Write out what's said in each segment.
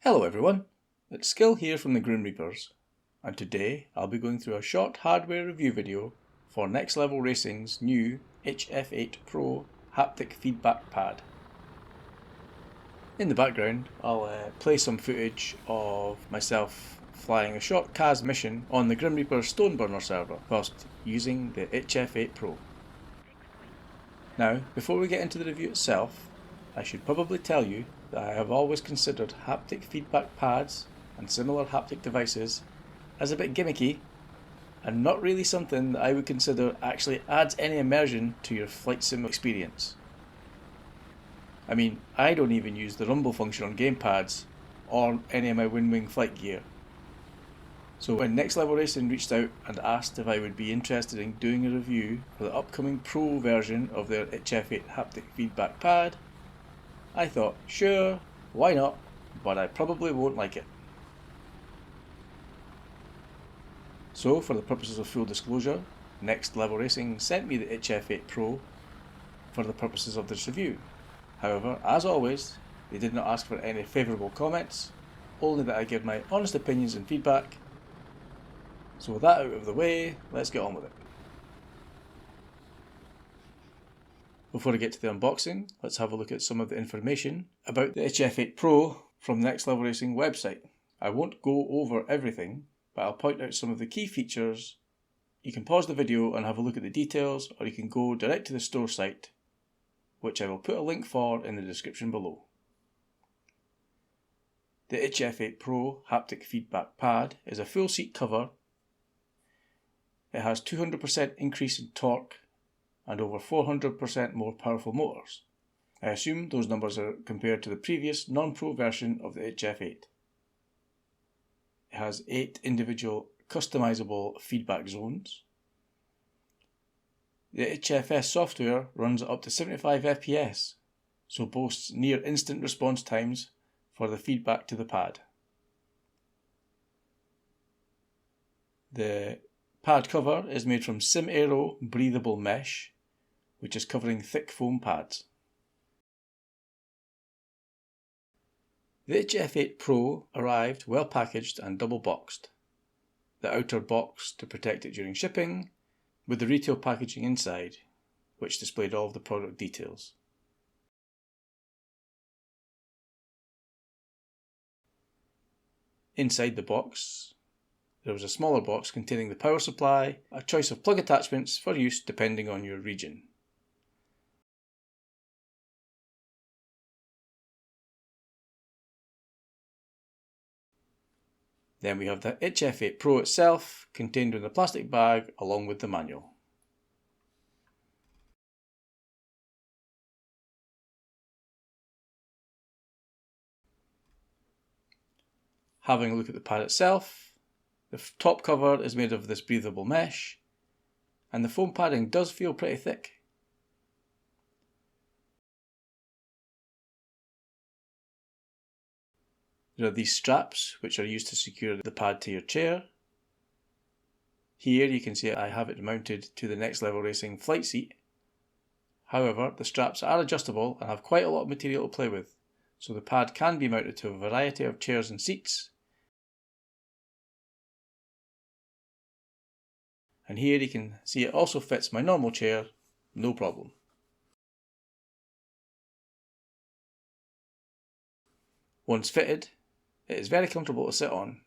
Hello everyone, it's Skill here from the Grim Reapers, and today I'll be going through a short hardware review video for Next Level Racing's new HF8 Pro Haptic Feedback Pad. In the background I'll play some footage of myself flying a short CAS mission on the Grim Reaper Stoneburner server whilst using the HF8 Pro. Now, before we get into the review itself, I should probably tell you that I have always considered haptic feedback pads and similar haptic devices as a bit gimmicky and not really something that I would consider actually adds any immersion to your flight sim experience. I mean, I don't even use the rumble function on gamepads or any of my WinWing flight gear. So when Next Level Racing reached out and asked if I would be interested in doing a review for the upcoming Pro version of their HF8 haptic feedback pad, I thought, sure, why not, but I probably won't like it. So for the purposes of full disclosure, Next Level Racing sent me the HF8 Pro for the purposes of this review. However, as always, they did not ask for any favourable comments, only that I give my honest opinions and feedback. So with that out of the way, let's get on with it. Before I get to the unboxing, let's have a look at some of the information about the HF8 Pro from the Next Level Racing website. I won't go over everything, but I'll point out some of the key features. You can pause the video and have a look at the details, or you can go direct to the store site, which I will put a link for in the description below. The HF8 Pro Haptic Feedback Pad is a full seat cover. It has 200% increase in torque and over 400% more powerful motors. I assume those numbers are compared to the previous non-pro version of the HF8. It has 8 individual customizable feedback zones. The HFS software runs at up to 75 FPS, so boasts near instant response times for the feedback to the pad. The pad cover is made from SimAero breathable mesh, which is covering thick foam pads. The HF8 Pro arrived well packaged and double boxed. The outer box to protect it during shipping, with the retail packaging inside, which displayed all of the product details. Inside the box, there was a smaller box containing the power supply, a choice of plug attachments for use depending on your region. Then we have the HF8 Pro itself, contained in a plastic bag along with the manual. Having a look at the pad itself, the top cover is made of this breathable mesh, and the foam padding does feel pretty thick. There are these straps which are used to secure the pad to your chair. Here you can see I have it mounted to the Next Level Racing flight seat. However, the straps are adjustable and have quite a lot of material to play with, so the pad can be mounted to a variety of chairs and seats. And here you can see it also fits my normal chair, no problem. Once fitted, it is very comfortable to sit on,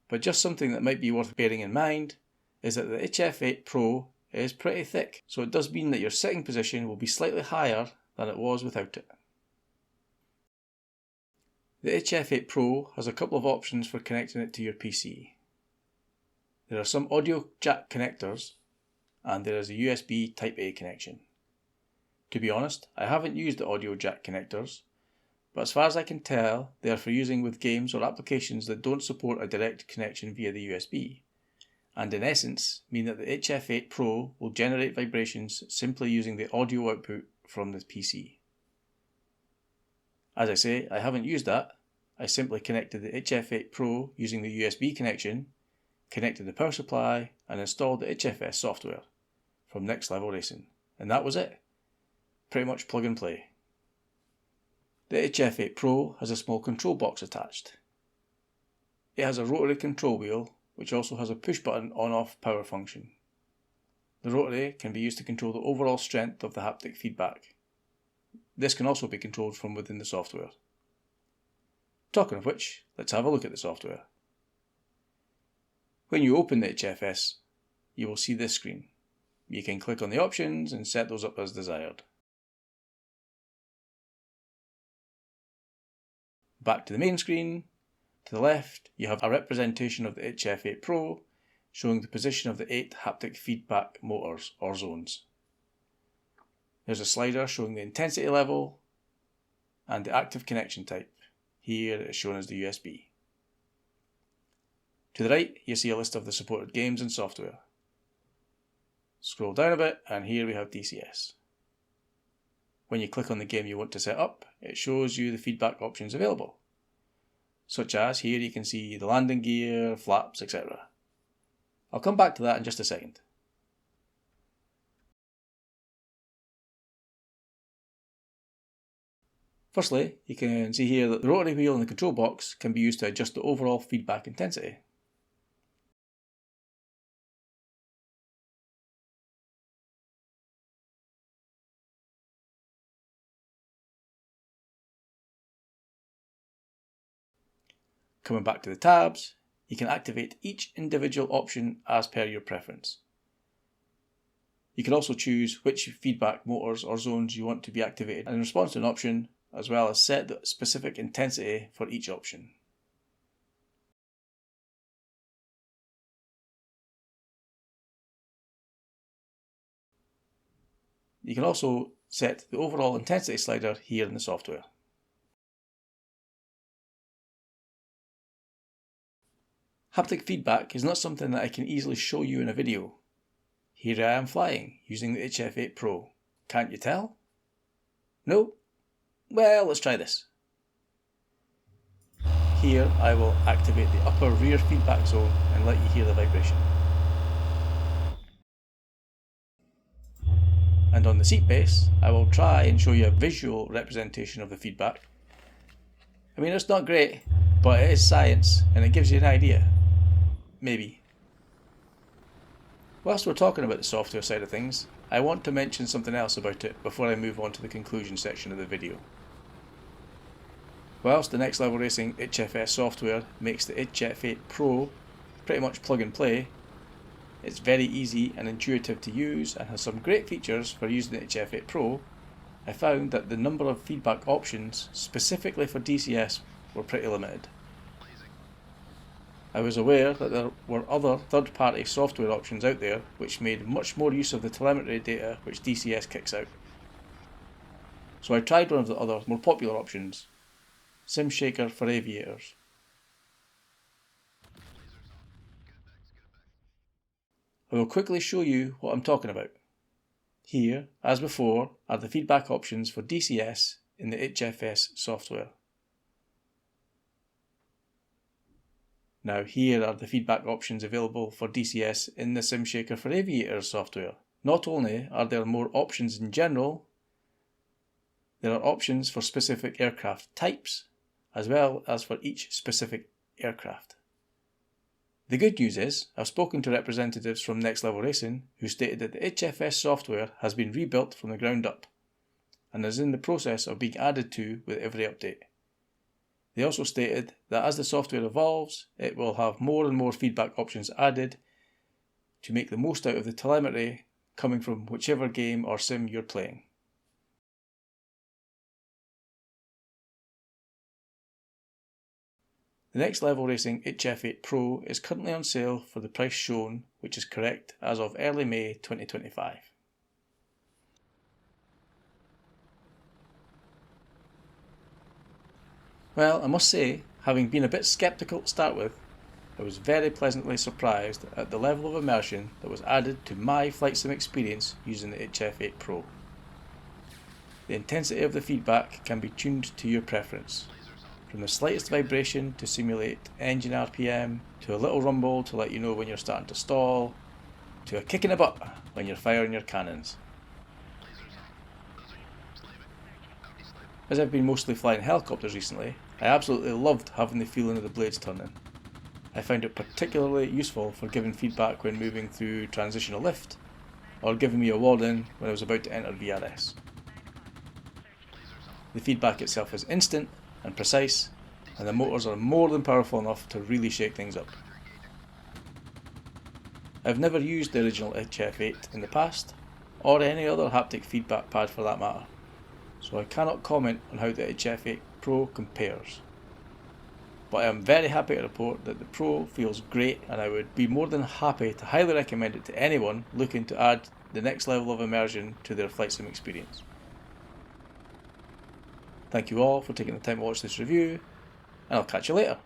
but just something that might be worth bearing in mind is that the HF8 Pro is pretty thick, so it does mean that your sitting position will be slightly higher than it was without it. The HF8 Pro has a couple of options for connecting it to your PC. There are some audio jack connectors, and there is a USB Type-A connection. To be honest, I haven't used the audio jack connectors, but as far as I can tell, they are for using with games or applications that don't support a direct connection via the USB, and in essence mean that the HF8 Pro will generate vibrations simply using the audio output from the PC. As I say, I haven't used that. I simply connected the HF8 Pro using the USB connection, connected the power supply, and installed the HFS software from Next Level Racing, and that was it. Pretty much plug and play. The HF8 Pro has a small control box attached. It has a rotary control wheel, which also has a push button on-off power function. The rotary can be used to control the overall strength of the haptic feedback. This can also be controlled from within the software. Talking of which, let's have a look at the software. When you open the HFS, you will see this screen. You can click on the options and set those up as desired. Back to the main screen. To the left, you have a representation of the HF8 Pro showing the position of the 8 haptic feedback motors or zones. There's a slider showing the intensity level and the active connection type. Here it is shown as the USB. To the right, you see a list of the supported games and software. Scroll down a bit and here we have DCS. When you click on the game you want to set up, it shows you the feedback options available, such as here you can see the landing gear, flaps, etc. I'll come back to that in just a second. Firstly, you can see here that the rotary wheel in the control box can be used to adjust the overall feedback intensity. Coming back to the tabs, you can activate each individual option as per your preference. You can also choose which feedback motors or zones you want to be activated in response to an option, as well as set the specific intensity for each option. You can also set the overall intensity slider here in the software. Haptic feedback is not something that I can easily show you in a video. Here I am flying using the HF8 Pro. Can't you tell? No? Well, let's try this. Here I will activate the upper rear feedback zone and let you hear the vibration. And on the seat base, I will try and show you a visual representation of the feedback. I mean, it's not great, but it is science and it gives you an idea. Maybe. Whilst we're talking about the software side of things, I want to mention something else about it before I move on to the conclusion section of the video. Whilst the Next Level Racing HFS software makes the HF8 Pro pretty much plug and play, it's very easy and intuitive to use and has some great features for using the HF8 Pro. I found that the number of feedback options specifically for DCS were pretty limited. I was aware that there were other third-party software options out there which made much more use of the telemetry data which DCS kicks out. So I tried one of the other more popular options, SimShaker for aviators. I will quickly show you what I'm talking about. Here, as before, are the feedback options for DCS in the HFS software. Now here are the feedback options available for DCS in the SimShaker for aviators software. Not only are there more options in general, there are options for specific aircraft types, as well as for each specific aircraft. The good news is, I've spoken to representatives from Next Level Racing who stated that the HFS software has been rebuilt from the ground up and is in the process of being added to with every update. They also stated that as the software evolves, it will have more and more feedback options added to make the most out of the telemetry coming from whichever game or sim you're playing. The Next Level Racing HF8 Pro is currently on sale for the price shown, which is correct as of early May 2025. Well, I must say, having been a bit sceptical to start with, I was very pleasantly surprised at the level of immersion that was added to my flight sim experience using the HF8 Pro. The intensity of the feedback can be tuned to your preference, from the slightest vibration to simulate engine RPM, to a little rumble to let you know when you're starting to stall, to a kick in the butt when you're firing your cannons. As I've been mostly flying helicopters recently, I absolutely loved having the feeling of the blades turning. I found it particularly useful for giving feedback when moving through transitional lift, or giving me a warning when I was about to enter VRS. The feedback itself is instant and precise, and the motors are more than powerful enough to really shake things up. I've never used the original HF8 in the past, or any other haptic feedback pad for that matter, so I cannot comment on how the HF8 Pro compares. But I am very happy to report that the Pro feels great, and I would be more than happy to highly recommend it to anyone looking to add the next level of immersion to their flight sim experience. Thank you all for taking the time to watch this review, and I'll catch you later.